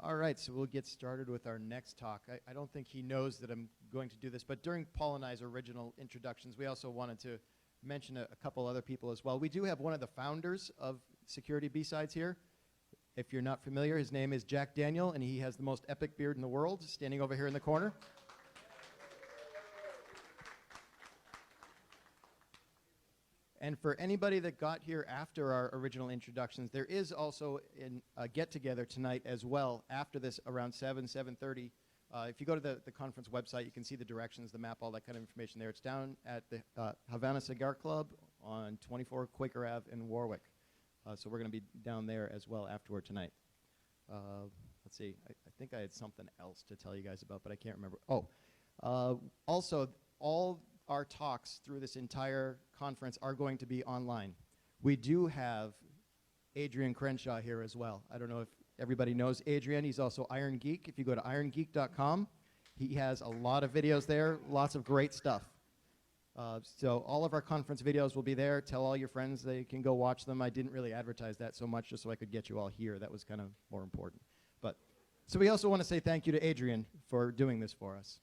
All right, so we'll get started with our next talk. I don't think he knows that I'm going to do this, but during Paul and I's original introductions, we also wanted to mention a couple other people as well. We do have one of the founders of Security B-Sides here. If you're not familiar, his name is Jack Daniel, and he has the most epic beard in the world, standing over here in the corner. And for anybody that got here after our original introductions, there is also a get-together tonight as well after this around 7:30. If you go to the conference website, you can see the directions, the map, all that kind of information there. It's down at the Havana Cigar Club on 24 Quaker Ave in Warwick. So we're going to be down there as well afterward tonight. Let's see. I think I had something else to tell you guys about, but I can't remember. Oh, also, all our talks through this entire conference are going to be online. We do have Adrian Crenshaw here as well. I don't know if everybody knows Adrian. He's also Iron Geek. If you go to irongeek.com, he has a lot of videos there, lots of great stuff. So all of our conference videos will be there. Tell all your friends they can go watch them. I didn't really advertise that so much just so I could get you all here. That was kind of more important. But so we also want to say thank you to Adrian for doing this for us.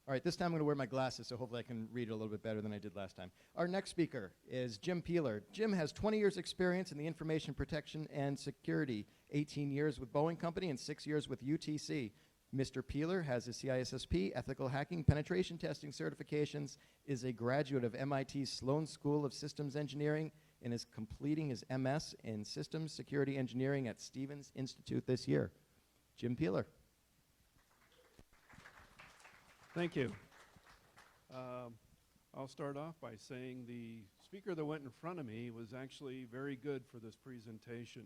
All right, this time I'm going to wear my glasses, so hopefully I can read a little bit better than I did last time. Our next speaker is Jim Peeler. Jim has 20 years experience in the information protection and security, 18 years with Boeing Company and 6 years with UTC. Mr. Peeler has his CISSP, ethical hacking, penetration testing certifications, is a graduate of MIT's Sloan School of Systems Engineering, and is completing his MS in Systems Security Engineering at Stevens Institute this year. Jim Peeler. Thank you. I'll start off by saying the speaker that went in front of me was actually very good for this presentation.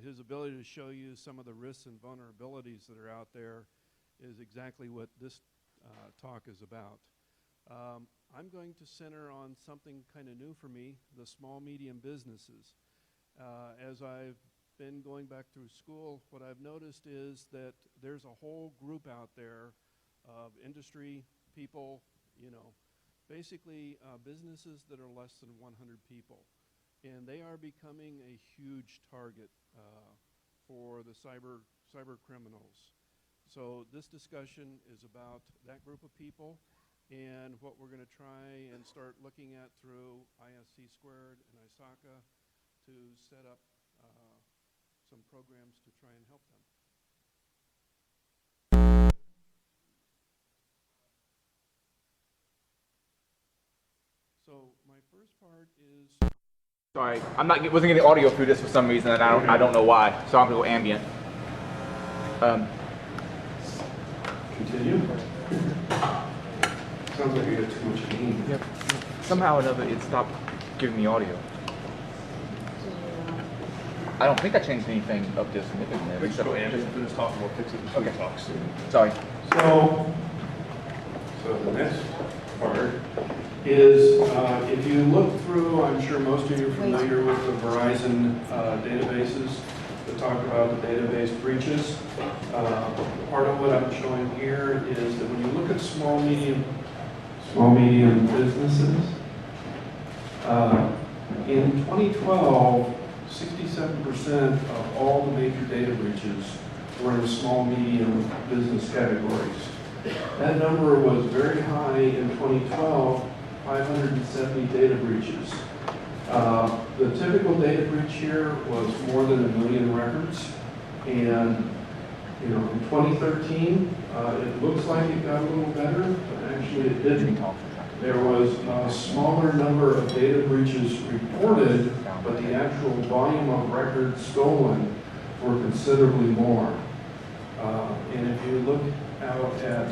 His ability to show you some of the risks and vulnerabilities that are out there is exactly what this talk is about. I'm going to center on something kind of new for me, the small, medium businesses. As I've been going back through school, what I've noticed is that there's a whole group out there of industry people, basically businesses that are less than 100 people. And they are becoming a huge target for the cyber criminals. So this discussion is about that group of people and what we're going to try and start looking at through ISC Squared and ISACA to set up some programs to try and help them. So my first part is. Sorry, wasn't getting audio through this for some reason, and I don't know why. So I'm gonna go ambient. Continue. Sounds like you got too much gain. Yep. Somehow or another, it stopped giving me audio. I don't think I changed anything up there significantly. We should go ambient for this talk, and we'll fix it before we talk soon. Sorry. So the next part is if you look through, I'm sure most of you are familiar with the Verizon databases that talk about the database breaches. Part of what I'm showing here is that when you look at small medium businesses, in 2012, 67% of all the major data breaches were in the small medium business categories. That number was very high in 2012, 570 data breaches. The typical data breach here was more than 1 million records. And in 2013, it looks like it got a little better, but actually it didn't. There was a smaller number of data breaches reported, but the actual volume of records stolen were considerably more. And if you look out at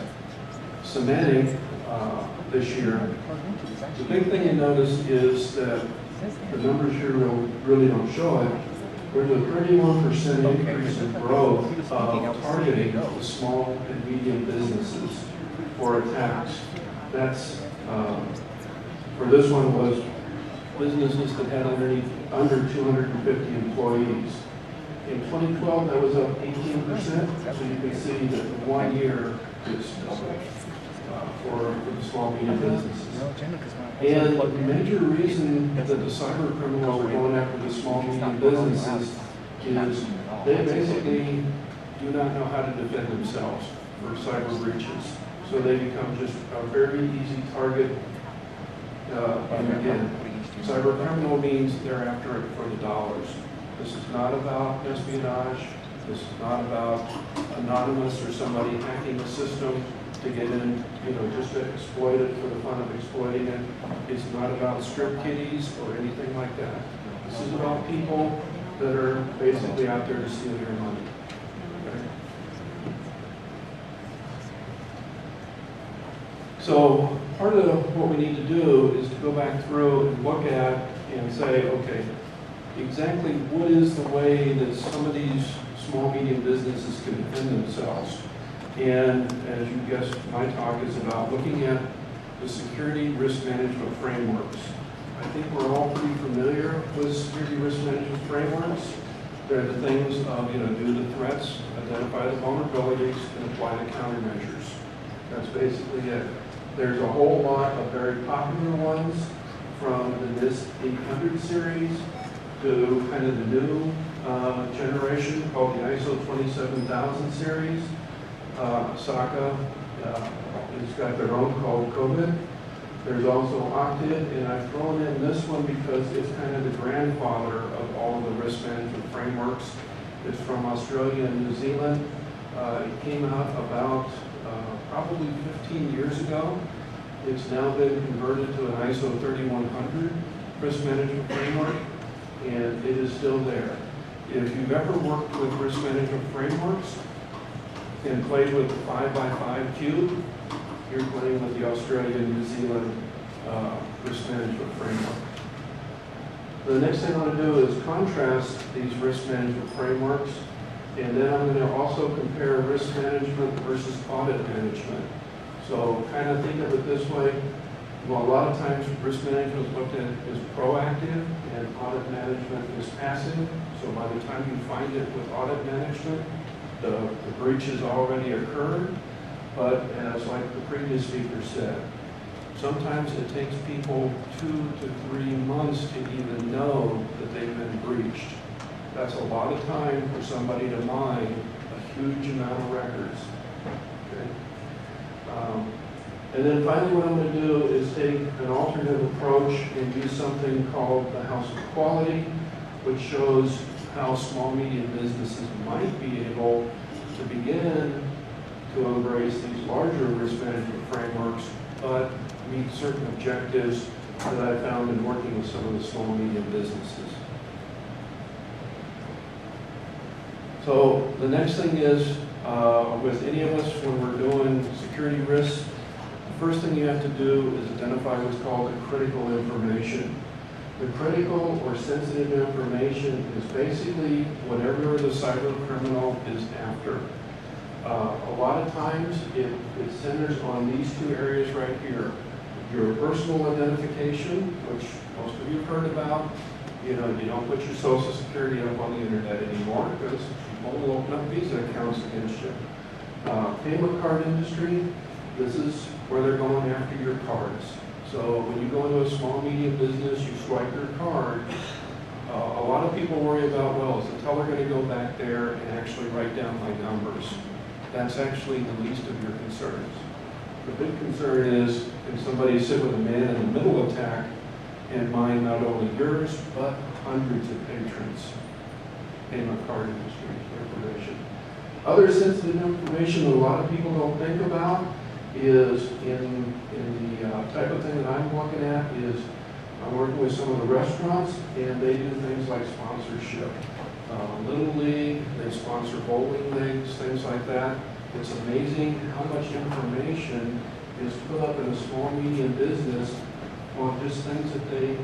Symantec this year, the big thing you notice is that the numbers here really don't show it. There's a 31% increase in growth of targeting the small and medium businesses for attacks. That's, for this one was businesses that had under 250 employees. In 2012, that was up 18%, so you can see that in 1 year, it's doubled for the small medium businesses. And the major reason that the cyber criminals are going after the small medium businesses is they basically do not know how to defend themselves for cyber breaches. So they become just a very easy target. And again, cyber criminal means they're after it for the dollars. This is not about espionage. This is not about anonymous or somebody hacking the system to get in, just to exploit it for the fun of exploiting it. It's not about script kiddies or anything like that. This is about people that are basically out there to steal your money. Okay? So part of what we need to do is to go back through and look at and say, okay, exactly what is the way that some of these small, medium businesses can defend themselves? And as you guessed, my talk is about looking at the security risk management frameworks. I think we're all pretty familiar with security risk management frameworks. They're the things of, do the threats, identify the vulnerabilities, and apply the countermeasures. That's basically it. There's a whole lot of very popular ones from the NIST 800 series to kind of the new generation called the ISO 27000 series. SACA has got their own called COVID. There's also Octave, and I've thrown in this one because it's kind of the grandfather of all of the risk management frameworks. It's from Australia and New Zealand. It came out about probably 15 years ago. It's now been converted to an ISO 3100 risk management framework, and it is still there. If you've ever worked with risk management frameworks and played with the 5x5 cube, you're playing with the Australia and New Zealand risk management framework. The next thing I want to do is contrast these risk management frameworks, and then I'm going to also compare risk management versus audit management. So kind of think of it this way. Well, a lot of times risk management is looked at as proactive and audit management is passive. So by the time you find it with audit management, the breach has already occurred. But as like the previous speaker said, sometimes it takes people 2 to 3 months to even know that they've been breached. That's a lot of time for somebody to mine a huge amount of records. Okay? And then finally what I'm going to do is take an alternative approach and use something called the House of Quality, which shows how small, medium businesses might be able to begin to embrace these larger risk management frameworks, but meet certain objectives that I found in working with some of the small, medium businesses. So the next thing is, with any of us when we're doing security risks, the first thing you have to do is identify what's called the critical information. The critical or sensitive information is basically whatever the cyber criminal is after. A lot of times it centers on these two areas right here. Your personal identification, which most of you have heard about. You don't put your social security up on the internet anymore because people will open up Visa accounts against you. Payment card industry, this is where they're going after your cards. So when you go into a small, medium business, you swipe your card. A lot of people worry about, well, is the teller going to go back there and actually write down my numbers? That's actually the least of your concerns. The big concern is, can somebody sit with a man in the middle attack and mine not only yours, but hundreds of patrons' payment card industry information. Other sensitive information that a lot of people don't think about is in the type of thing that I'm looking at is I'm working with some of the restaurants, and they do things like sponsorship. Little League, they sponsor bowling leagues, things like that. It's amazing how much information is put up in a small, medium business on just things that they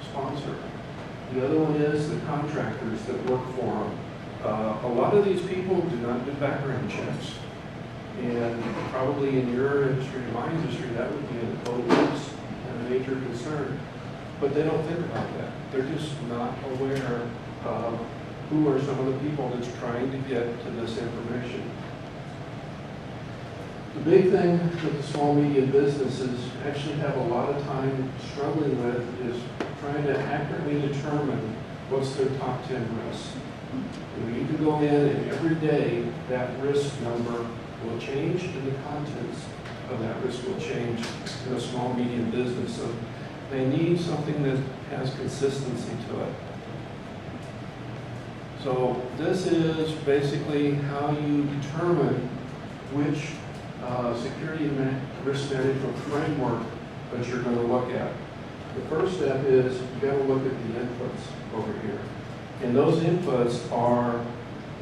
sponsor. The other one is the contractors that work for them. A lot of these people do not do background checks. And probably in your industry, in my industry, that would be a major concern. But they don't think about that. They're just not aware of who are some of the people that's trying to get to this information. The big thing that the small medium businesses actually have a lot of time struggling with is trying to accurately determine what's their top 10 risks. You can go in and every day that risk number will change and the contents of that risk will change in a small medium business. So they need something that has consistency to it. So this is basically how you determine which security and risk management framework that you're going to look at. The first step is you got to look at the inputs over here. And those inputs are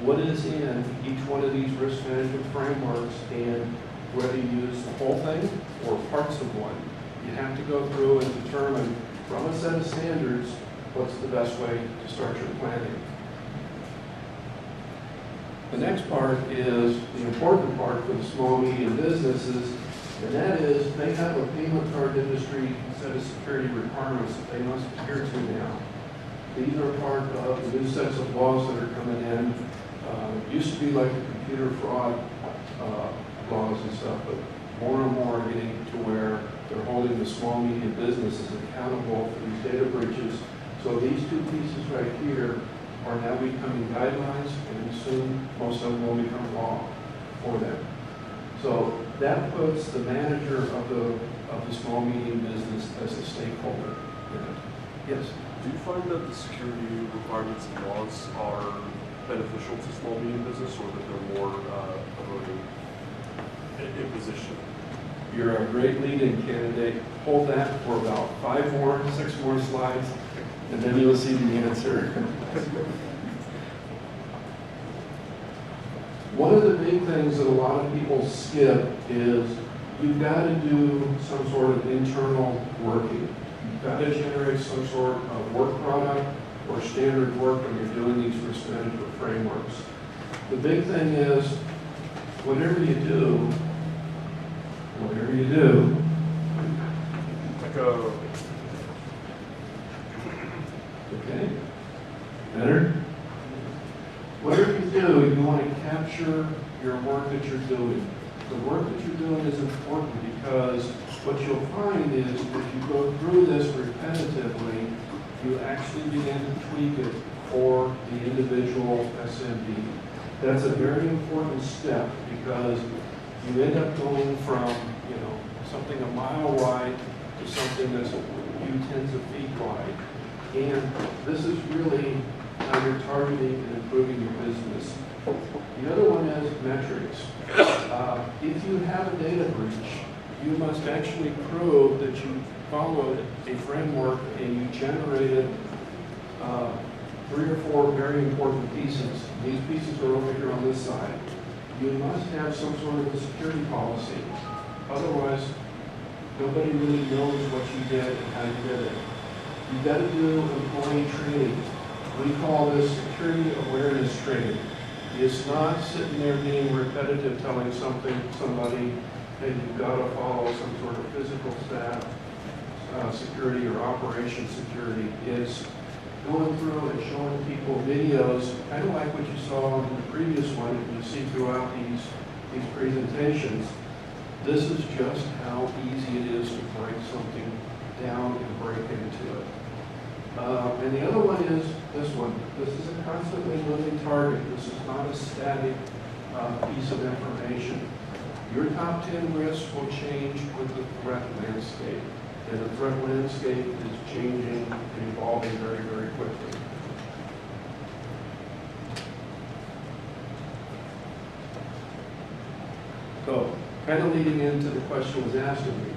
what is in each one of these risk management frameworks and whether you use the whole thing or parts of one. You have to go through and determine from a set of standards what's the best way to start your planning. The next part is the important part for the small medium businesses, and that is they have a payment card industry set of security requirements that they must adhere to now. These are part of the new sets of laws that are coming in. It used to be like the computer fraud laws and stuff, but more and more are getting to where they're holding the small medium businesses accountable for these data breaches. So these two pieces right here are now becoming guidelines, and soon most of them will become law for them. So that puts the manager of the small medium business as a stakeholder in it. Yes? Do you find that the security requirements and laws are beneficial to small medium business, or that they're more of an imposition? You're a great lead-in candidate. Hold that for about 6 more slides, and then you'll see the answer. One of the big things that a lot of people skip is you've got to do some sort of internal working. You've got to generate some sort of work product or standard work when you're doing these risk management frameworks. The big thing is whatever you do, okay, better? Whatever you do, you want to capture your work that you're doing. The work that you're doing is important because what you'll find is if you go through this repetitively, you actually begin to tweak it for the individual SMB. That's a very important step because you end up going from, something a mile wide to something that's a few tens of feet wide. And this is really how you're targeting and improving your business. The other one is metrics. If you have a data breach, you must actually prove that you followed a framework and you generated 3 or 4 very important pieces. These pieces are over here on this side. You must have some sort of a security policy. Otherwise, nobody really knows what you did and how you did it. You've got to do employee training. We call this security awareness training. It's not sitting there being repetitive, telling somebody, hey, you've got to follow some sort of physical staff security or operation security. It's going through and showing people videos, kind of like what you saw in the previous one that you see throughout these presentations. This is just how easy it is to break something down and break into it. And the other one is this one. This is a constantly moving target. This is not a static piece of information. Your top 10 risks will change with the threat landscape. And the threat landscape is changing and evolving very, very quickly. So, kind of leading into the question was asked of me,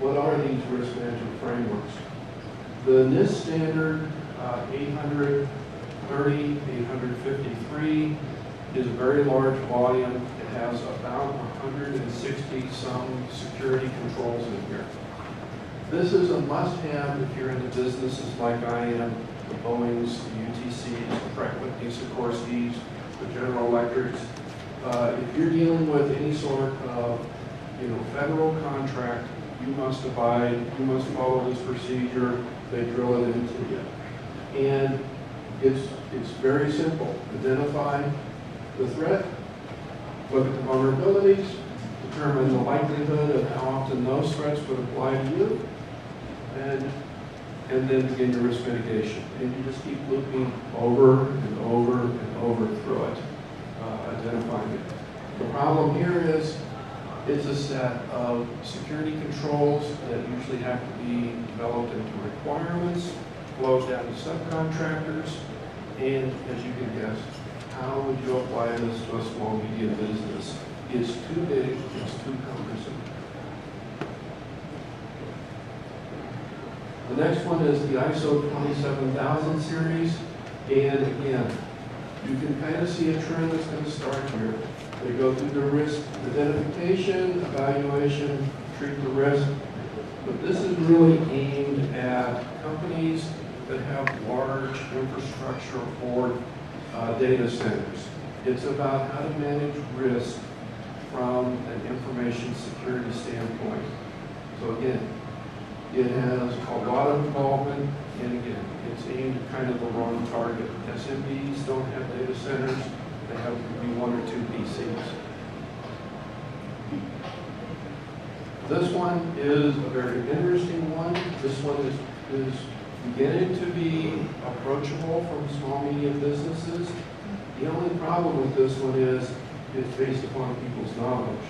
what are these risk management frameworks? The NIST standard 830, 853 is a very large volume. It has about 160 some security controls in here. This is a must-have if you're into businesses like I am, the Boeings, the UTCs, the Pratt Whitney Sikorsky's, the General Electrics. If you're dealing with any sort of federal contract, you must abide, you must follow this procedure. They drill it into you. And it's very simple. Identify the threat, look at the vulnerabilities, determine the likelihood of how often those threats would apply to you, and then begin your risk mitigation. And you just keep looping over and over and over through it, identifying it. The problem here is it's a set of security controls that usually have to be developed into requirements, flows down to subcontractors, and as you can guess, how would you apply this to a small medium business? It's too big, it's too cumbersome. The next one is the ISO 27000 series, and again, you can kind of see a trend that's going to start here. They go through the risk identification, evaluation, treat the risk, but this is really aimed at companies that have large infrastructure for data centers. It's about how to manage risk from an information security standpoint. So again, it has a lot of involvement, and again, it's aimed at kind of the wrong target. SMBs don't have data centers, they have maybe 1 or 2 PCs. This one is a very interesting one. This one is beginning to be approachable from small, medium businesses. The only problem with this one is it's based upon people's knowledge.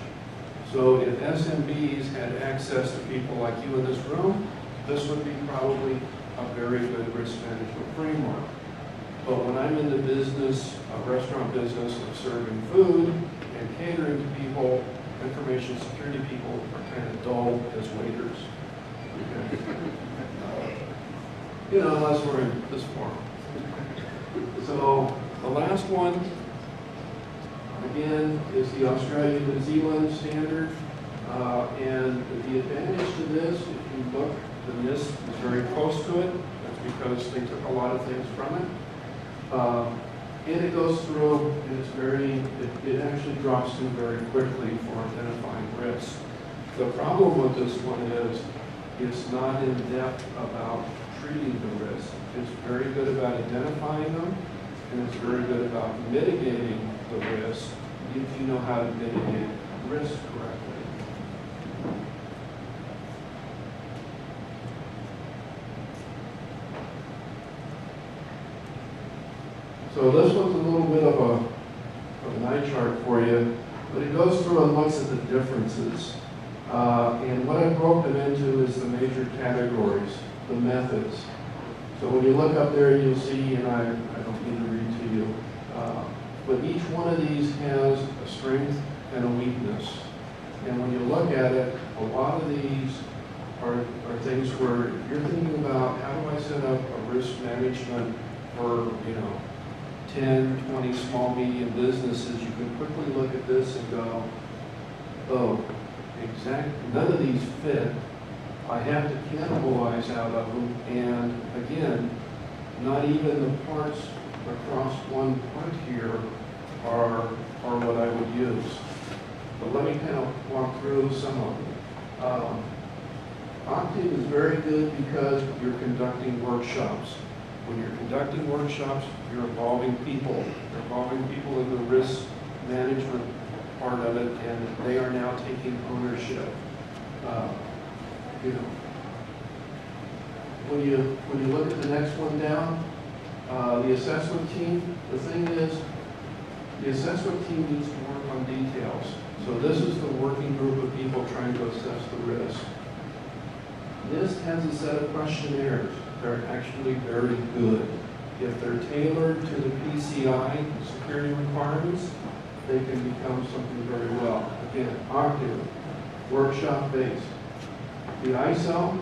So if SMBs had access to people like you in this room, this would be probably a very good risk management framework. But when I'm in the business, a restaurant business of serving food and catering to people, information security people are kind of dull as waiters. You know, unless we're in this forum. So the last one, again, is the Australia-New Zealand standard. And the advantage to this, if you look, the NIST is very close to it. That's because they took a lot of things from it. And it goes through, and it's it actually drops through very quickly for identifying risks. The problem with this one is it's not in depth about treating the risk. It's very good about identifying them, and it's very good about mitigating the risk if you know how to mitigate risk correctly. So this one's a little bit of an eye chart for you, but it goes through and looks at the differences. And what I broke them into is the major categories, the methods. So when you look up there, you'll see, and I don't need to read to you, but each one of these has a strength and a weakness. And when you look at it, a lot of these are things where you're thinking about how do I set up a risk management for, 10, 20 small, medium businesses. You can quickly look at this and go, oh, none of these fit. I have to cannibalize out of them, and again, not even the parts across one part here are what I would use. But let me kind of walk through some of them. Octave is very good because you're conducting workshops. When you're conducting workshops, you're involving people. You're involving people in the risk management part of it, and they are now taking ownership. When you look at the next one down, the assessment team, the thing is, the assessment team needs to work on details. So this is the working group of people trying to assess the risk. This has a set of questionnaires. They're actually very good. If they're tailored to the PCI security requirements, they can become something very well. Again, Octave, workshop-based. The ISO,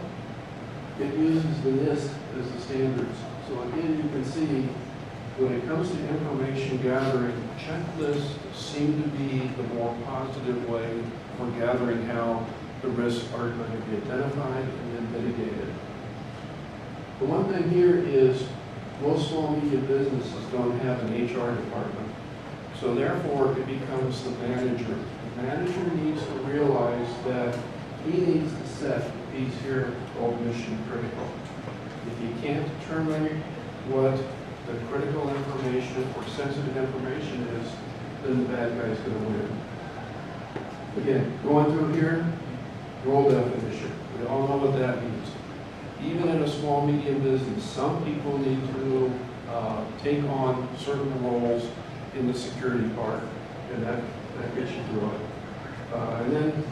it uses the NIST as the standards. So again, you can see when it comes to information gathering, checklists seem to be the more positive way for gathering how the risks are going to be identified and then mitigated. The one thing here is most small medium businesses don't have an HR department. So therefore, it becomes the manager. The manager needs to realize that he needs to set these here called mission critical. If you can't determine what the critical information or sensitive information is, then the bad guy's going to win. Again, going through here, role definition. We all know what that means. Even in a small, medium business, some people need to take on certain roles in the security part, and that gets you through it. And then,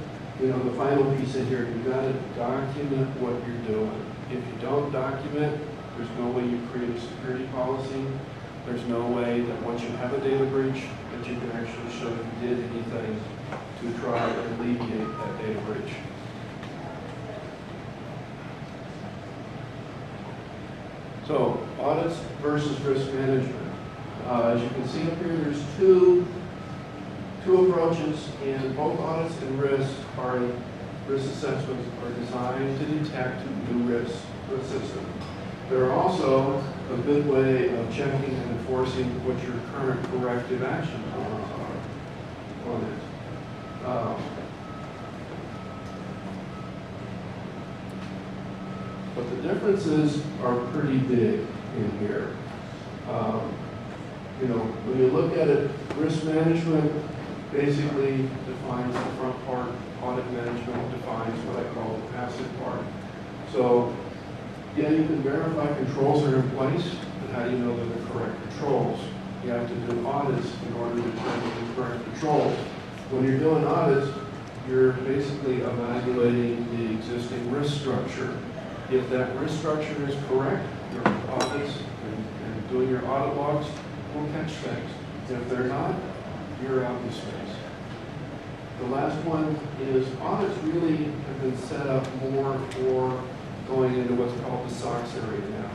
you know, the final piece in here, you've got to document what you're doing. If you don't document, there's no way you create a security policy. There's no way that once you have a data breach, that you can actually show you did anything to try and alleviate that data breach. So, audits versus risk management. As you can see up here, there's two approaches, and both audits and risk assessments are designed to detect new risks to the system. They're also a good way of checking and enforcing what your current corrective action plans are on it. But the differences are pretty big in here. You know, when you look at it, risk management basically defines the front part. Audit management defines what I call the passive part. So, yeah, you can verify controls are in place, but how do you know they're the correct controls? You have to do audits in order to determine the correct controls. When you're doing audits, you're basically evaluating the existing risk structure. If that risk structure is correct, your audits and doing your audit logs will catch things. If they're not, you're out in space. The last one is audits really have been set up more for going into what's called the SOX area now.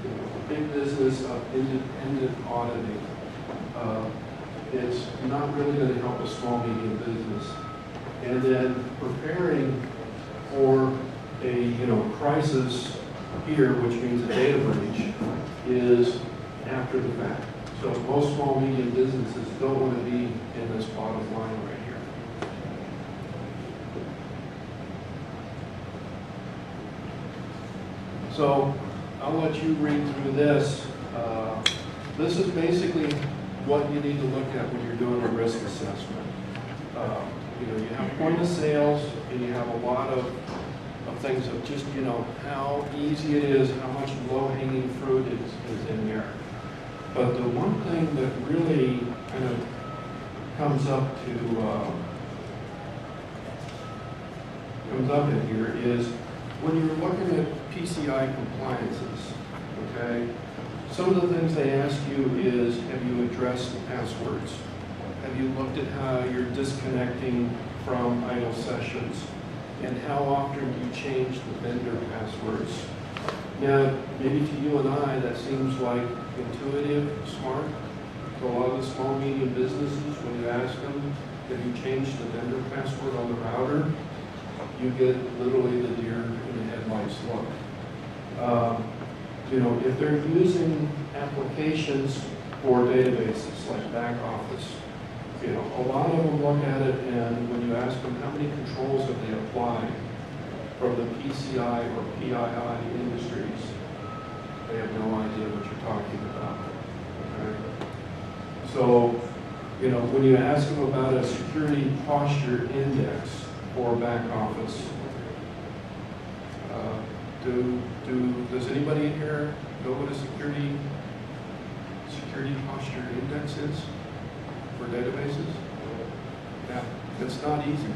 You know, a big business of independent auditing. It's not really going to help a small, medium business. And then preparing for a crisis here, which means a data breach, is after the fact. So most small, medium businesses don't want to be in this bottom line right here. So I'll let you read through this. This is basically what you need to look at when you're doing a risk assessment. You know, you have point of sales, and you have a lot of things of just, you know, how easy it is, how much low-hanging fruit is in there. But the one thing that really kind of comes up in here is when you're looking at PCI compliances, okay, some of the things they ask you is, have you addressed the passwords? Have you looked at how you're disconnecting from idle sessions? And how often do you change the vendor passwords? Now, maybe to you and I, that seems like intuitive, smart. To a lot of the small, medium businesses, when you ask them, have you changed the vendor password on the router? You get literally the deer in the headlights look. You know, if they're using applications for databases like back office, you know, a lot of them look at it, and when you ask them how many controls have they applied from the PCI or PII industries, they have no idea what you're talking about. Okay? So, you know, when you ask them about a security posture index for back office, does anybody in here know what a security posture index is for databases? Yeah, it's not easy.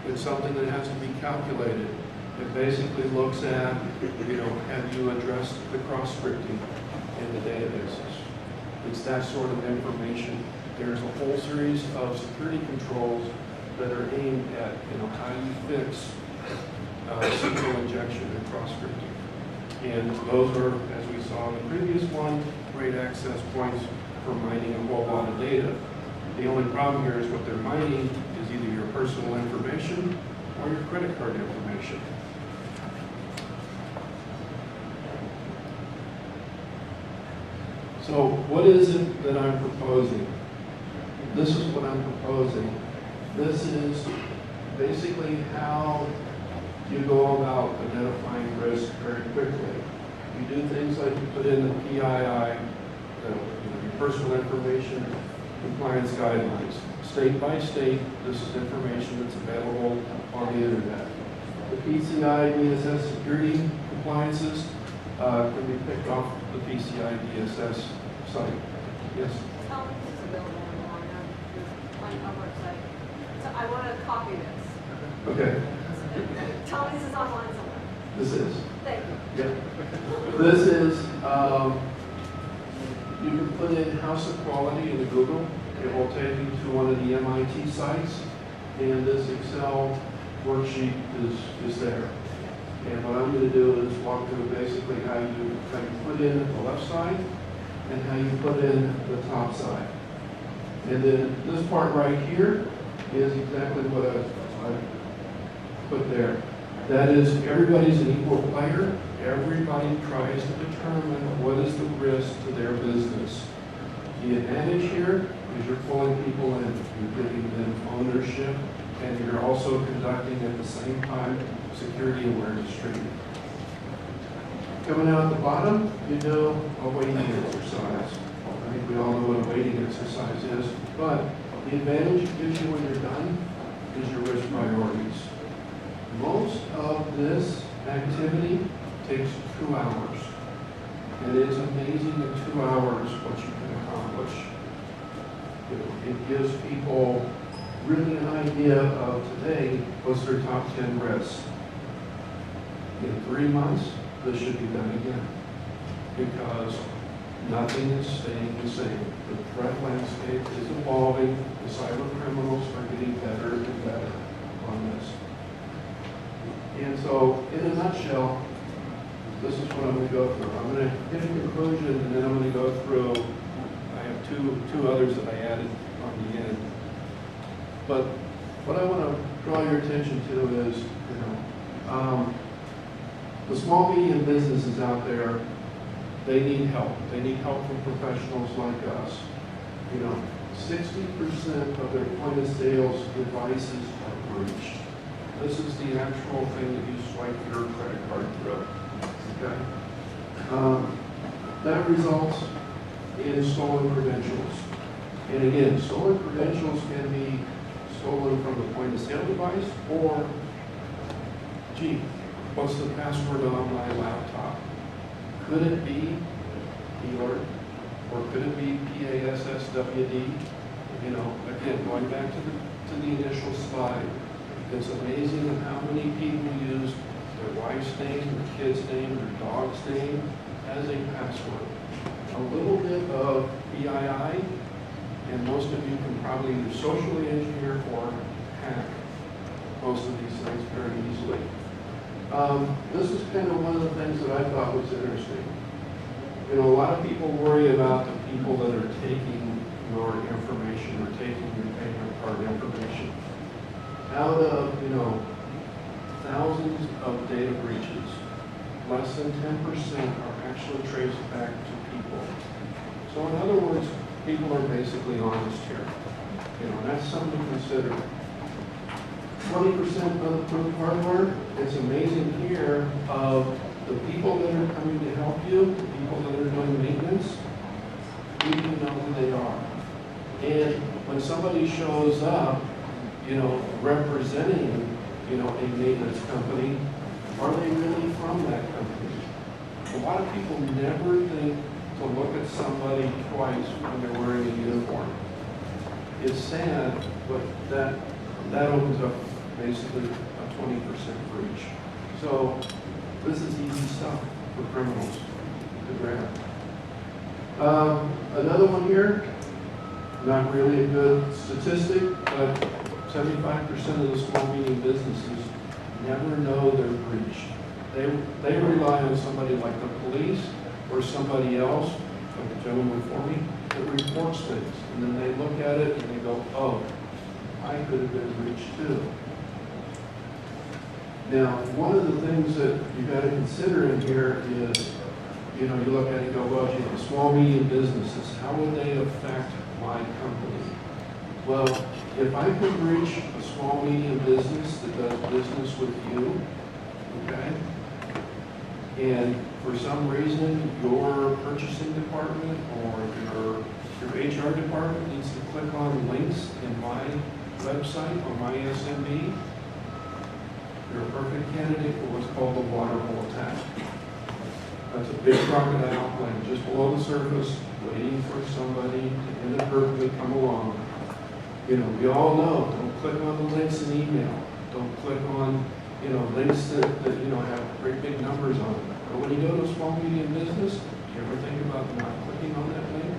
It's something that has to be calculated. It basically looks at, you know, have you addressed the cross-scripting in the databases? It's that sort of information. There's a whole series of security controls that are aimed at, you know, how you fix SQL injection and cross-scripting. And those are, as we saw in the previous one, great access points for mining a whole lot of data. The only problem here is what they're mining is either your personal information or your credit card information. So what is it that I'm proposing? This is what I'm proposing. This is basically how you go about identifying risk very quickly. You do things like you put in the PII, your personal information, compliance guidelines. State by state, this is information that's available on the internet. The PCI DSS security compliances can be picked off the PCI DSS site. Yes? Tell me this is available on our website. So I want to copy this. Okay, Tell me this is online somewhere. this is. Thank you. Yeah. This is, you can put in House of Quality into Google. It will take you to one of the MIT sites, and this Excel worksheet is there. And what I'm going to do is walk through basically how you put in the left side and how you put in the top side. And then this part right here is exactly what I put there. That is, everybody's an equal player. Everybody tries to determine what is the risk to their business. The advantage here is you're pulling people in, you're giving them ownership, and you're also conducting at the same time security awareness training. Coming out at the bottom, you know a weighting exercise. I think we all know what a weighting exercise is, but the advantage it gives you when you're done is your risk priorities. Most of this activity takes 2 hours, and it's amazing in 2 hours what you can accomplish. It gives people really an idea of today, what's their top 10 risks. In 3 months, this should be done again, because nothing is staying the same. The threat landscape is evolving. The cyber criminals are getting better and better on this. And so, in a nutshell, this is what I'm going to go through. I'm going to hit a conclusion, and then I'm going to go through. I have two others that I added on the end. But what I want to draw your attention to is, the small medium businesses out there, they need help. They need help from professionals like us. 60% of their point of sales devices are breached. This is the actual thing that you swipe your credit card through. Okay? That results in stolen credentials. And again, stolen credentials can be stolen from the point of sale device, or, gee, what's the password on my laptop? Could it be dealer, or could it be PASSWD? Again, going back to the initial slide, it's amazing how many people use their wife's name, their kid's name, their dog's name as a password. A little bit of PII, and most of you can probably either socially engineer or hack most of these things very easily. This is kind of one of the things that I thought was interesting. A lot of people worry about the people that are taking your information or taking your payment card information. Out of, thousands of data breaches, less than 10% are actually traced back to people. So in other words, people are basically honest here. That's something to consider. 20% bulletproof hardware. It's amazing here of the people that are coming to help you, the people that are doing maintenance, you know who they are. And when somebody shows up, representing, a maintenance company, are they really from that company? A lot of people never think to look at somebody twice when they're wearing a uniform. It's sad, but that opens up basically a 20% breach. So this is easy stuff for criminals to grab. Another one here, not really a good statistic, but 75% of the small medium businesses never know they're breached. They rely on somebody like the police or somebody else, like the gentleman before me, that reports things. And then they look at it and they go, oh, I could have been breached too. Now, one of the things that you got to consider in here is, you look at it and go, well, gee, the small medium businesses, how would they affect my company? Well, if I could reach a small medium business that does business with you, okay, and for some reason your purchasing department or your Your HR department needs to click on links in my website on my SMB. You're a perfect candidate for what's called the water hole attack. That's a big crocodile laying just below the surface, waiting for somebody to inadvertently come along. You know, we all know, don't click on the links in email. Don't click on, you know, links that have great big numbers on them. But when you go to a small, medium business, do you ever think about not clicking on that link?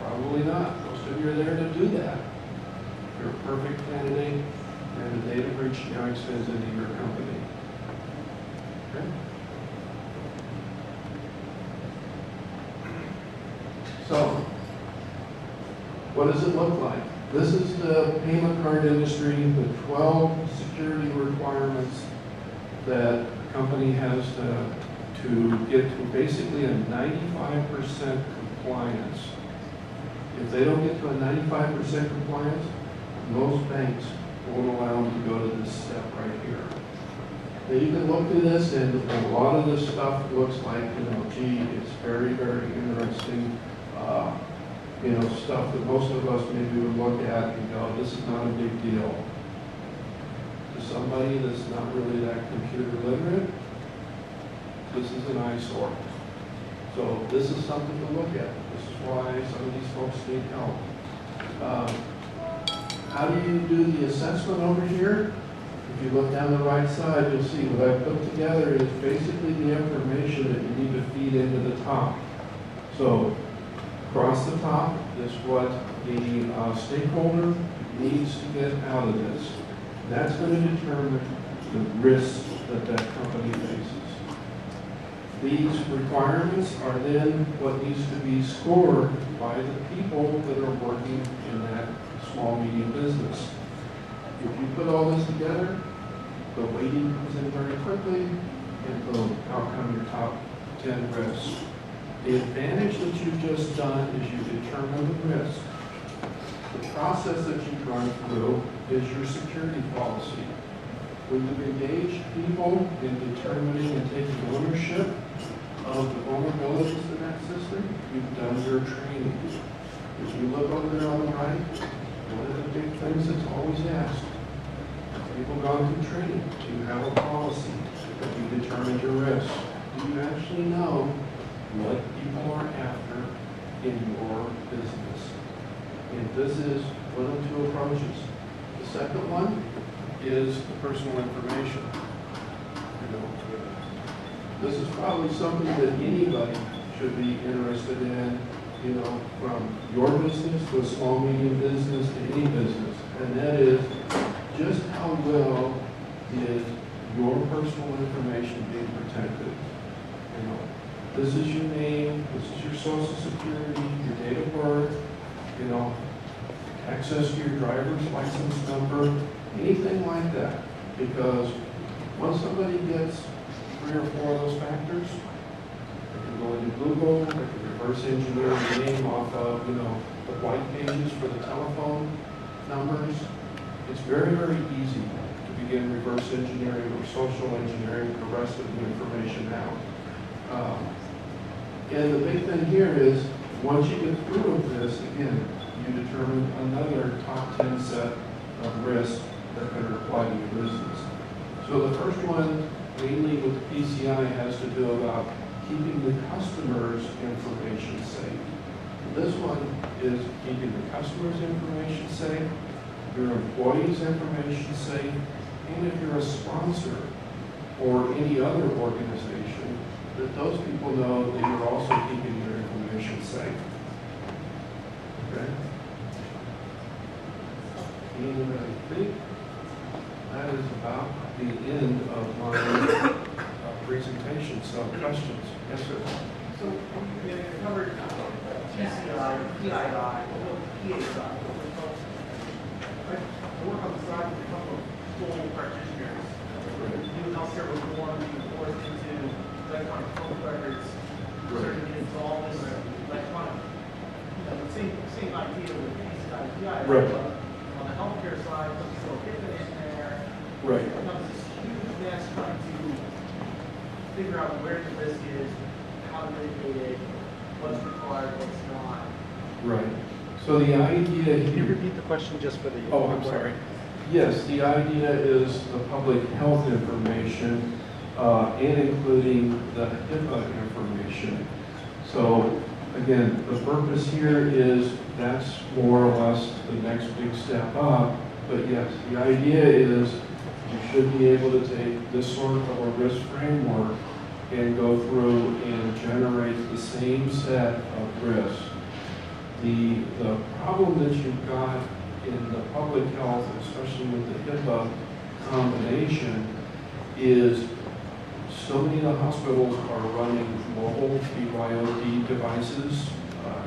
Probably not. Most of you are there to do that. You're a perfect candidate, and the data breach now extends into your company. Okay? So, what does it look like? This is the payment card industry, the 12 security requirements that a company has to get to basically a 95% compliance. If they don't get to a 95% compliance, most banks won't allow them to go to this step right here. Now you can look through this, and a lot of this stuff looks like, gee, it's very, very interesting. Stuff that most of us maybe would look at and go, this is not a big deal. To somebody that's not really that computer literate, this is an eyesore. So this is something to look at. This is why some of these folks need help. How do you do the assessment over here? If you look down the right side, you'll see what I've put together is basically the information that you need to feed into the top. So across the top is what the stakeholder needs to get out of this. That's going to determine the risks that that company faces. These requirements are then what needs to be scored by the people that are working in that small, medium business. If you put all this together, the weighting comes in very quickly, and boom, out come your top 10 risks. The advantage that you've just done is you determine the risk. The process that you've gone through is your security policy. When you engage people in determining and taking ownership of the vulnerabilities in that system, you've done your training. If you look over there on the right, one of the big things that's always asked, have people gone through training? Do you have a policy? Have you determined your risk? Do you actually know what people are after in your business? And this is one of two approaches. The second one is the personal information. This is probably something that anybody should be interested in, from your business to a small, medium business to any business. And that is just how well is your personal information being protected. This is your name, this is your social security, your date of birth, access to your driver's license number, anything like that. Because once somebody gets 3 or 4 of those factors, they can go into Google, they can reverse engineer the name off of, the white pages for the telephone numbers. It's very, very easy to begin reverse engineering or social engineering the rest of the information out. And the big thing here is, once you get through with this, again, you determine another top 10 set of risks that can apply to your business. So the first one, mainly with the PCI, has to do about keeping the customer's information safe. This one is keeping the customer's information safe, your employees' information safe, and if you're a sponsor or any other organization, that those people know that you're also keeping their information safe. Okay? And I think that is about the end of my presentation. So, questions? Yes, sir. So, we covered TCI, PII, PAI. I work on the side with a couple of full practitioners. New healthcare reform being forced into electronic health records, certificates, all this electronic, the same idea with PCI, PII. Right. On the healthcare side, let's throw HIPAA in there. Right. It becomes this huge mess trying to figure out where the risk is, how to mitigate it. what's required, what's not. Right. So the idea Can you here, repeat the question just for the? oh, I'm sorry. Yes, the idea is the public health information, and including the HIPAA information. So again, the purpose here is that's more or less the next big step up. But yes, the idea is you should be able to take this sort of a risk framework and go through and generate the same set of risks. The problem that you've got in the public health, especially with the HIPAA combination, is so many of the hospitals are running mobile BYOD devices,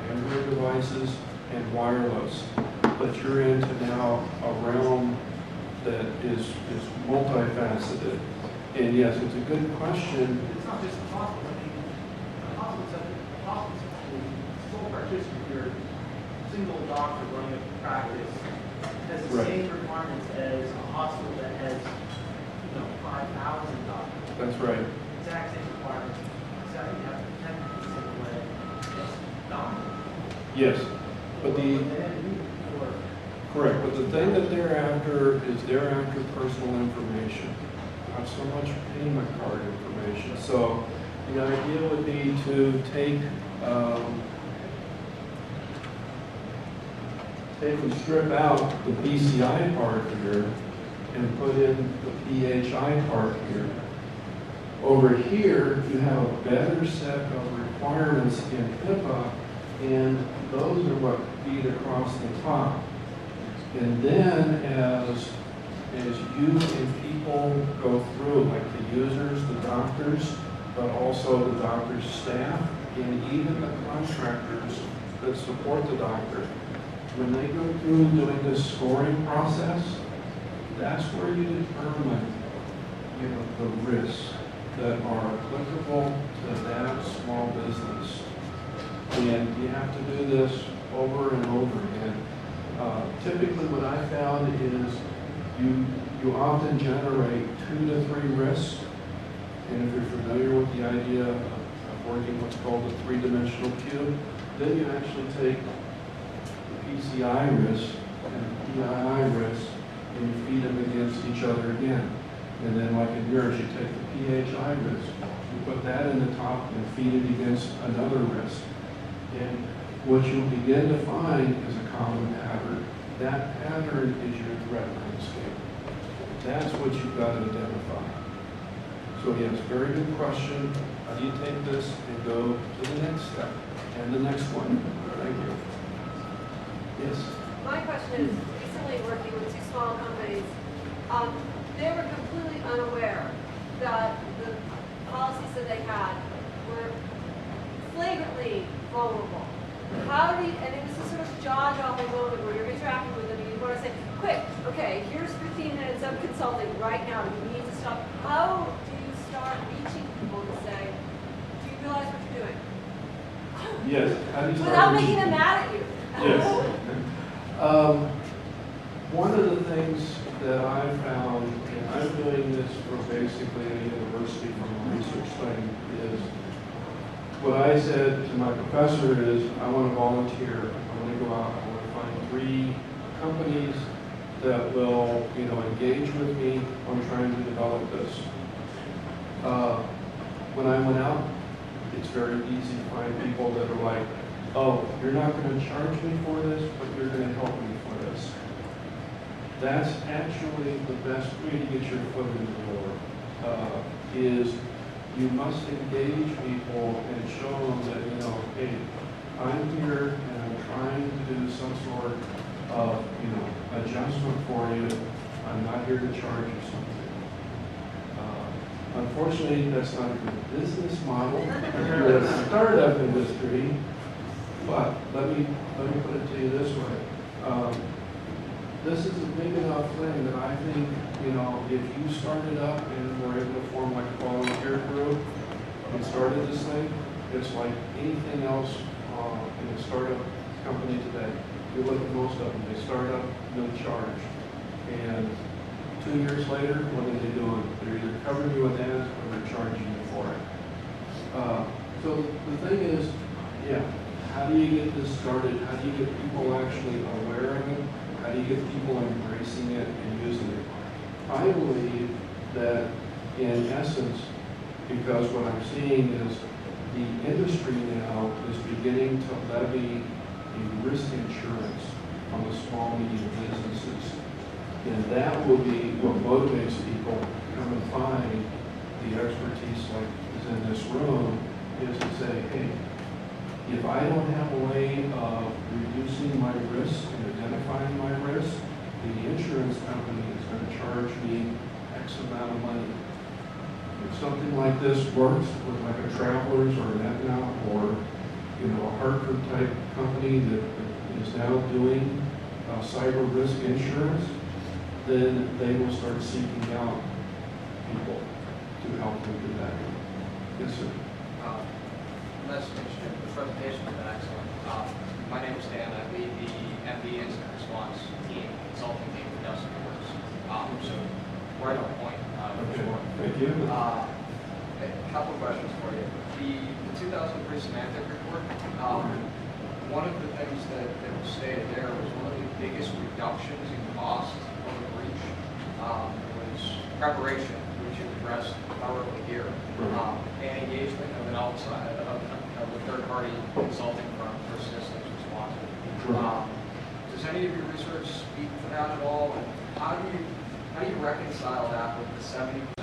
Android devices, and wireless. But you're into now a realm that is multifaceted. And yes, it's a good question. It's not just the hospital, I mean, the hospital's a sole practitioner here, single doctor running a practice, has the Right. same requirements as a hospital that has, 5,000 doctors. That's right. Exact same requirements, exactly, have to protect it the same way. It's not. Yes. But They had to do it before. correct. But the thing that they're after is they're after personal information, not so much payment card information. So the idea would be to take and strip out the BCI part here and put in the PHI part here. Over here, you have a better set of requirements in HIPAA, and those are what feed across the top. And then as you and people go through, like the users, the doctors, but also the doctor's staff, and even the contractors that support the doctor, when they go through doing this scoring process, that's where you determine, the risks that are applicable to that small business. And you have to do this over and over again. Typically what I found is you often generate 2 to 3 risks. And if you're familiar with the idea of working what's called a 3-dimensional cube, then you actually take the PCI risk and the PII risk and you feed them against each other again. And then like in yours, you take the PHI risk, you put that in the top and feed it against another risk. And what you'll begin to find is a common pattern. That pattern is your threat landscape. That's what you've got to identify. So yes, very good question. How do you take this and go to the next step and the next one? Thank you. Yes. My question is, recently working with 2 small companies, they were completely unaware that the policies that they had were flagrantly vulnerable. How do you, and it was a sort of jaw-dropping moment where you're interacting with them and you want to say, quick, okay, here's 15 minutes of consulting right now, you need to stop. How do you start reaching people to say, do you realize what you're doing? Yes. How do you start Without reaching making them people? mad at you. Yes. One of the things that I found, and I'm doing this for basically a university from a research study, is what I said to my professor is, I want to volunteer. I want to go out. I want to find 3 companies that will, engage with me on trying to develop this. When I went out, it's very easy to find people that are like, oh, you're not going to charge me for this, but you're going to help me for this. That's actually the best way to get your foot in the door, is you must engage people and show them that, hey, I'm here and I'm trying to do some sort of, adjustment for you. I'm not here to charge you something. Unfortunately, that's not a good business model if you're in the startup industry. But let me put it to you this way. This is a big enough thing that I think, if you started up and were able to form like a volunteer group and started this thing, it's like anything else in a startup company today. You look at most of them, they start up, no charge. And 2 years later, what are they doing? They're either covering you with ads or they're charging you for it. So the thing is, yeah, how do you get this started? How do you get people actually aware of it? How do you get people embracing it and using it? I believe that in essence, because what I'm seeing is the industry now is beginning to levy a risk insurance on the small, medium businesses. And that will be what motivates people to come and find the expertise like is in this room, is to say, hey, if I don't have a way of reducing my risk and identifying my risk, the insurance company is going to charge me X amount of money. If something like this works with like a Travelers or an Aetna or, a Hartford type company that is now doing cyber risk insurance, then they will start seeking out people to help them do that. Yes, sir. That's interesting. The presentation has been excellent. My name is Dan. I lead the MB Incident Response team, consulting team for Dustin Works. So right on point. Okay. Thank you. A couple of questions for you. The 2003 semantic report, one of the things that was stated there was one of the biggest reductions in cost of the breach was preparation, which you addressed thoroughly here, and engagement of an outside of a third-party consulting firm for systems responsive. Does any of your research speak to that at all? And how do you reconcile that with the 75%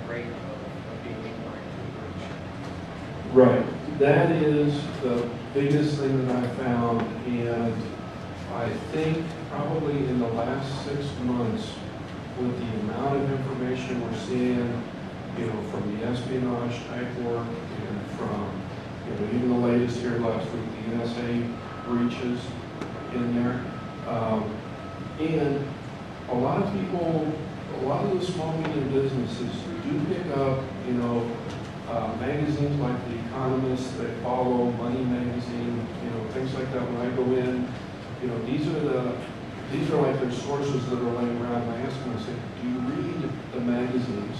rate of being ignorant to the breach? Right. That is the biggest thing that I found, and I think probably in the last 6 months, with the amount of information we're seeing, from the espionage type work and from, even the latest here last week, the NSA breaches in there. And a lot of people, a lot of the small, medium businesses do pick up, magazines like The Economist, they follow Money Magazine, things like that. When I go in, these are like their sources that are laying around. And I ask them, I say, do you read the magazines?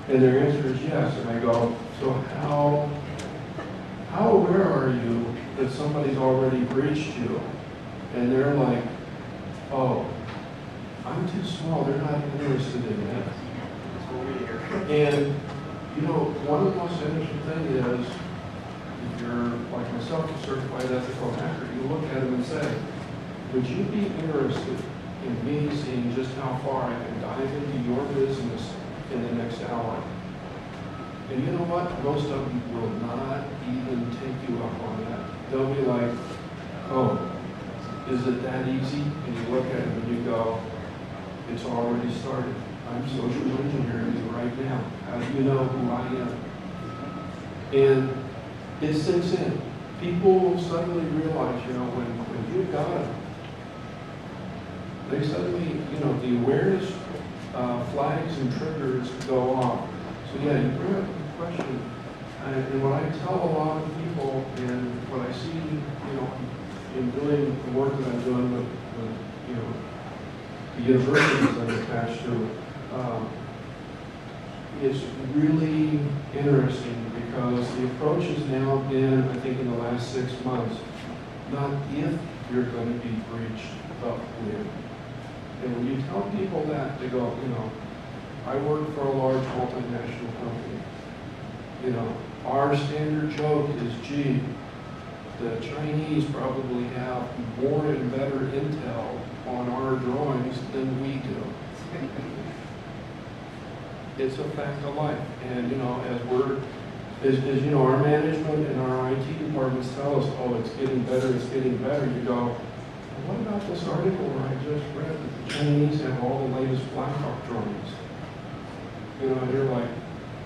And their answer is yes. And I go, so how aware are you that somebody's already breached you? And they're like, oh, I'm too small. They're not interested in that. And, one of the most interesting things is, if you're, like myself, a certified ethical hacker, you look at them and say, would you be interested in me seeing just how far I can dive into your business in the next hour? And you know what? Most of them will not even take you up on that. They'll be like, oh, is it that easy? And you look at them and you go, it's already started. I'm social engineering you right now. How do you know who I am? And it sinks in. People suddenly realize, when you got them, they suddenly, the awareness flags and triggers go off. So yeah, you bring up the question, and what I tell a lot of people, and what I see, in doing the work that I'm doing with the universities I'm attached to, it's really interesting because the approach has now been, I think, in the last 6 months, not if you're going to be breached, but when. And when you tell people that, they go, I work for a large multinational company. Our standard joke is, gee, the Chinese probably have more and better intel on our drawings than we do. It's a fact of life. And, as our management and our IT departments tell us, oh, it's getting better, you go, what about this article where I just read that the Chinese have all the latest Black Hawk drawings? And you're like,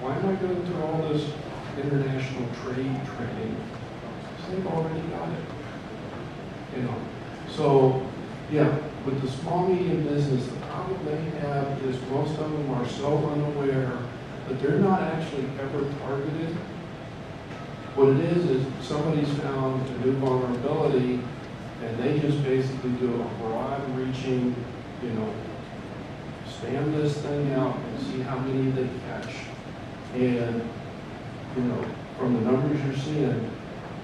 why am I going through all this international trade training? Because they've already got it. So, yeah, with the small, medium business, the problem they have is most of them are so unaware that they're not actually ever targeted. What it is somebody's found a new vulnerability and they just basically do a broad reaching, spam this thing out and see how many they catch. And, from the numbers you're seeing,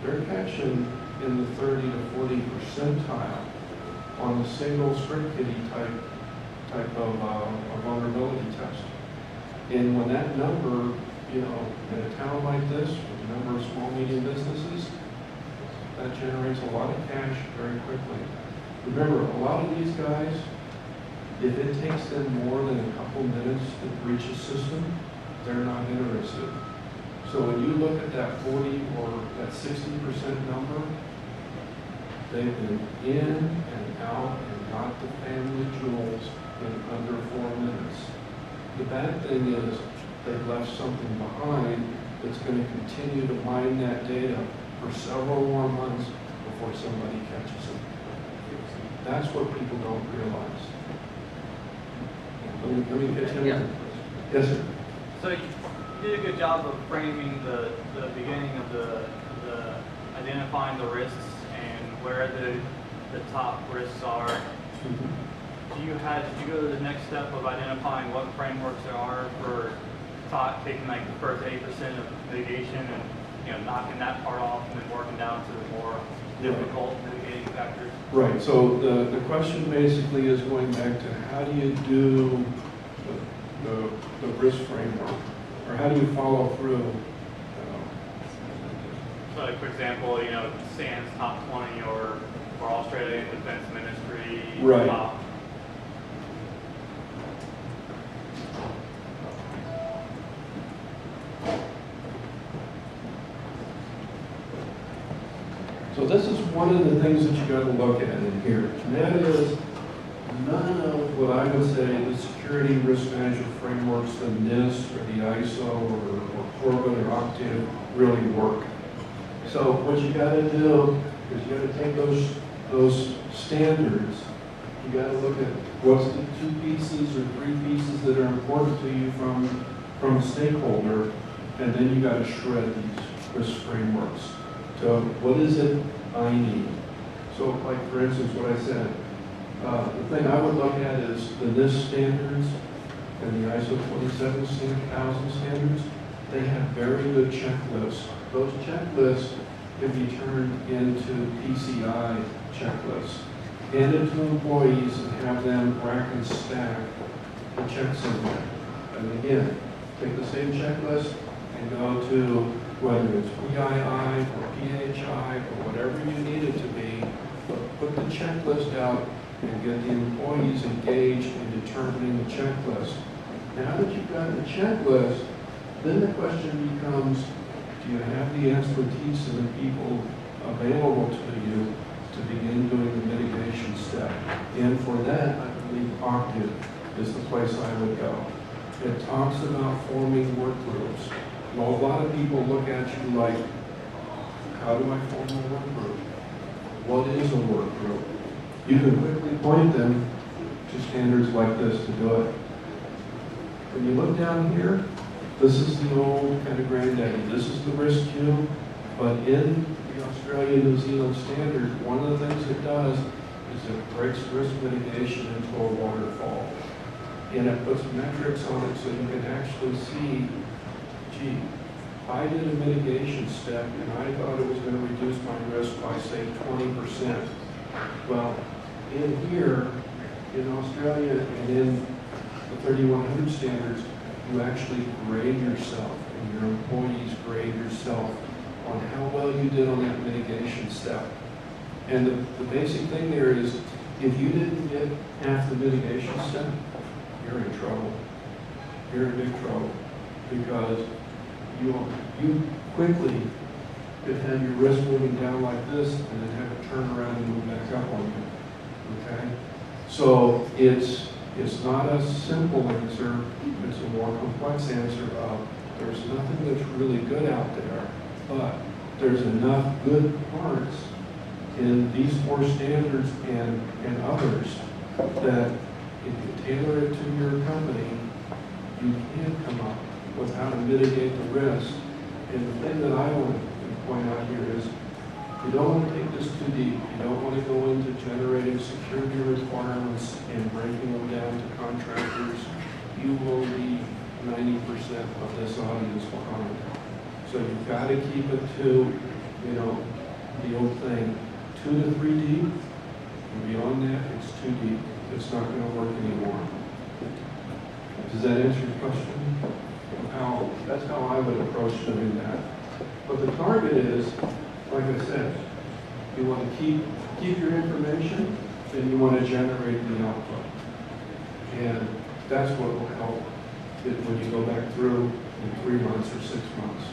they're catching in the 30 to 40 percentile on a single script kiddie type of vulnerability test. And when that number, you know, in a town like this, with a number of small, medium businesses, that generates a lot of cash very quickly. Remember, a lot of these guys, if it takes them more than a couple minutes to breach a system, they're not interested. So when you look at that 40 or that 60% number, they've been in and out and got the family jewels in under 4 minutes. The bad thing is they've left something behind that's going to continue to mine that data for several more months before somebody catches it. That's what people don't realize. Let me get him. Yeah. Yes, sir. So you did a good job of framing the beginning of the identifying the risks and where the top risks are. Did you go to the next step of identifying what frameworks there are for taking like the first 8% of mitigation and, you know, knocking that part off and then working down to the more difficult mitigating factors? Right, so the question basically is going back to how do you do the risk framework, or how do you follow through? So like, for example, you know, SANS top 20 or Australian Defense Ministry. Right. So this is one of the things that you got to look at in here, and that is none of what I would say the security risk management frameworks, the NIST or the ISO or Corbin or Octave really work. So what you got to do is you got to take those standards, you got to look at what's the 2 pieces or 3 pieces that are important to you from a stakeholder, and then you got to shred these risk frameworks. So what is it I need? So like for instance what I said, the thing I would look at is the NIST standards and the ISO 27000 standards. They have very good checklists. Those checklists can be turned into PCI checklists, handed to employees and have them rack and stack the checks in there. And again, take the same checklist and go to whether it's PII or PHI or whatever you need it to be, but put the checklist out and get the employees engaged in determining the checklist. Now that you've got the checklist, then the question becomes, do you have the expertise and the people available to you to begin doing the mitigation step? And for that, I believe Octave is the place I would go. It talks about forming work groups. Well, a lot of people look at you like, how do I form a work group? What is a work group? You can quickly point them to standards like this to do it. When you look down here, this is the old kind of granddaddy. This is the risk cube, but in the Australia-New Zealand standard, one of the things it does is it breaks risk mitigation into a waterfall. And it puts metrics on it so you can actually see, gee, I did a mitigation step and I thought it was going to reduce my risk by say 20%. Well, in here, in Australia and in the 3100 standards, you actually grade yourself and your employees grade yourself on how well you did on that mitigation step. And the basic thing there is, if you didn't get half the mitigation step, you're in trouble. You're in big trouble because you quickly could have your risk moving down like this and then have it turn around and move back up on you. Okay? So it's not a simple answer, it's a more complex answer of there's nothing that's really good out there, but there's enough good parts in these 4 standards and others that if you tailor it to your company, you can come up with how to mitigate the risk. And the thing that I want to point out here is you don't want to take this too deep. You don't want to go into generating security requirements and breaking them down to contractors. You will leave 90% of this audience behind. So you've got to keep it to you know, the old thing, 2 to 3 deep, and beyond that, it's too deep. It's not going to work anymore. Does that answer your question? That's how I would approach doing that. But the target is, like I said, you want to keep your information, and you want to generate the output. And that's what will help when you go back through in 3 months or 6 months.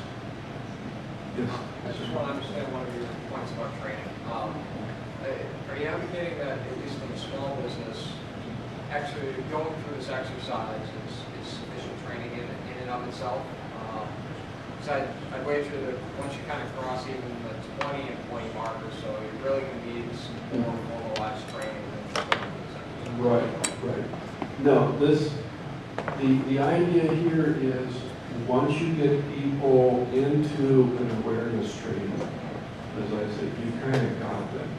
Yes. I just want to understand one of your points about training. Are you advocating that, at least in a small business, actually going through this exercise is sufficient training in and of itself? Because I'd wager that once you kind of cross even the 20 employee mark or so, you're really going to need some more formalized training than Right. No, the idea here is once you get people into an awareness training, as I said, you kind of got them.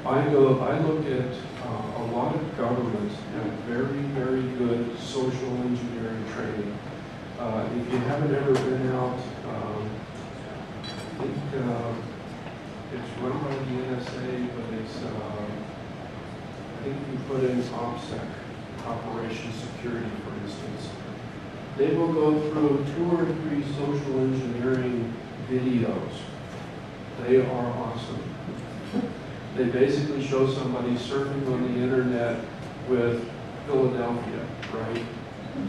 I look at a lot of governments have very, very good social engineering training. If you haven't ever been out, I think it's run by the NSA, but it's, I think if you put in OPSEC, Operation Security, for instance, they will go through 2 or 3 social engineering videos. They are awesome. They basically show somebody surfing on the internet with Philadelphia, right?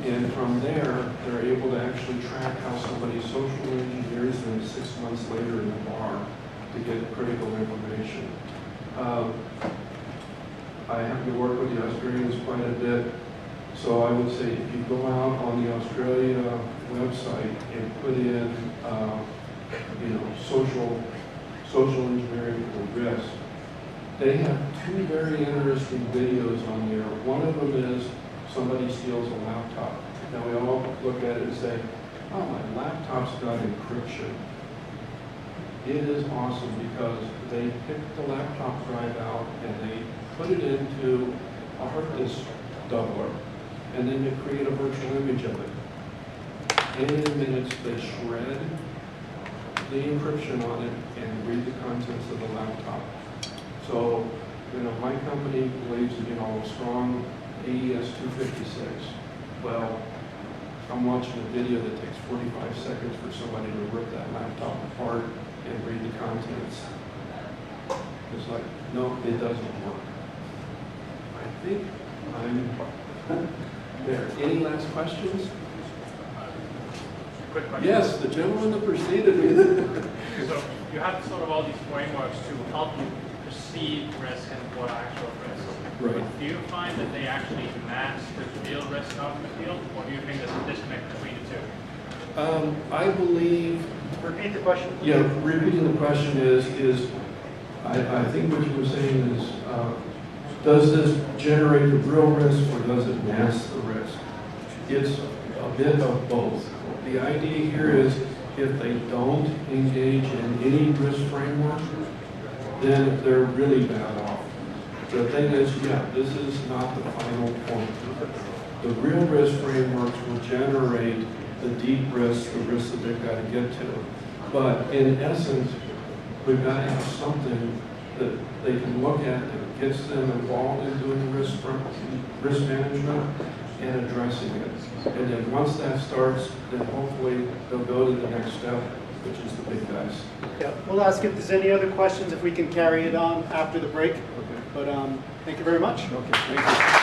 And from there, they're able to actually track how somebody social engineers them 6 months later in the bar to get critical information. I happen to work with the Australians quite a bit, so I would say if you go out on the Australia website and put in, you know, social engineering for risk, they have 2 very interesting videos on there. One of them is somebody steals a laptop. Now we all look at it and say, oh, my laptop's got encryption. It is awesome because they pick the laptop drive out and they put it into a hard disk doubler, and then they create a virtual image of it. In minutes, they shred the encryption on it and read the contents of the laptop. So, you know, my company believes in, you know, strong AES 256. Well, I'm watching a video that takes 45 seconds for somebody to rip that laptop apart and read the contents. It's like, no, it doesn't work. I think I'm there. Any last questions? Quick question. Yes, the gentleman that preceded me. So you have sort of all these frameworks to help you perceive risk and what actual risk. Right. Do you find that they actually match the real risk out in the field, or do you think there's a disconnect between the two? I believe. Repeat the question. Yeah, repeating the question is I think what you were saying is, does this generate the real risk or does it mask the risk? It's a bit of both. The idea here is if they don't engage in any risk framework, then they're really bad off. The thing is, yeah, this is not the final point. The real risk frameworks will generate the deep risks, the risks that they've got to get to. But in essence, we've got to have something that they can look at that gets them involved in doing risk management and addressing it. And then once that starts, then hopefully they'll go to the next step, which is the big guys. Yeah, we'll ask if there's any other questions, if we can carry it on after the break. Okay. But thank you very much. Okay, thank you.